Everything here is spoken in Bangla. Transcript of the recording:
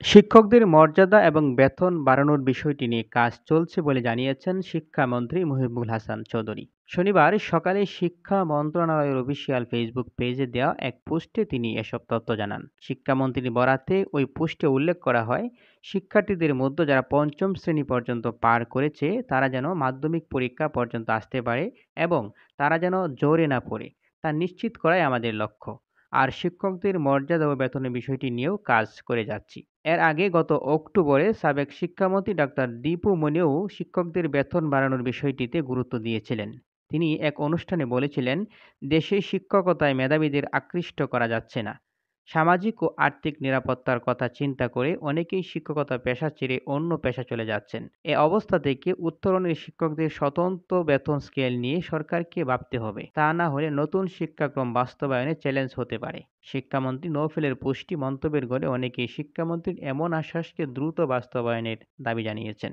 শিক্ষকদের মর্যাদা এবং বেতন বাড়ানোর বিষয়টি নিয়ে কাজ চলছে বলে জানিয়েছেন শিক্ষামন্ত্রী মুহিবুল হাসান চৌধুরী। শনিবার সকালে শিক্ষা মন্ত্রণালয়ের অফিসিয়াল ফেসবুক পেজে দেওয়া এক পোস্টে তিনি এসব তথ্য জানান। শিক্ষামন্ত্রীর বরাতে ওই পোস্টে উল্লেখ করা হয়, শিক্ষার্থীদের মধ্যে যারা পঞ্চম শ্রেণী পর্যন্ত পার করেছে তারা যেন মাধ্যমিক পরীক্ষা পর্যন্ত আসতে পারে এবং তারা যেন জোরে না পড়ে, তা নিশ্চিত করাই আমাদের লক্ষ্য। আর শিক্ষকদের মর্যাদা ও বেতনের বিষয়টি নিয়েও কাজ করে যাচ্ছি। এর আগে গত অক্টোবরে সাবেক শিক্ষামন্ত্রী ডাক্তার দীপু মনিও শিক্ষকদের বেতন বাড়ানোর বিষয়টিতে গুরুত্ব দিয়েছিলেন। তিনি এক অনুষ্ঠানে বলেছিলেন, দেশে শিক্ষকতায় মেধাবীদের আকৃষ্ট করা যাচ্ছে না। সামাজিক ও আর্থিক নিরাপত্তার কথা চিন্তা করে অনেকেই শিক্ষকতা পেশা ছেড়ে অন্য পেশা চলে যাচ্ছেন। এ অবস্থা থেকে উত্তরণের শিক্ষকদের স্বতন্ত্র বেতন স্কেল নিয়ে সরকারকে ভাবতে হবে। তা না হলে নতুন শিক্ষাক্রম বাস্তবায়নে চ্যালেঞ্জ হতে পারে। শিক্ষামন্ত্রী নৌফেলের পুষ্টি মন্তব্যের গড়ে অনেকেই শিক্ষামন্ত্রীর এমন আশ্বাসকে দ্রুত বাস্তবায়নের দাবি জানিয়েছেন।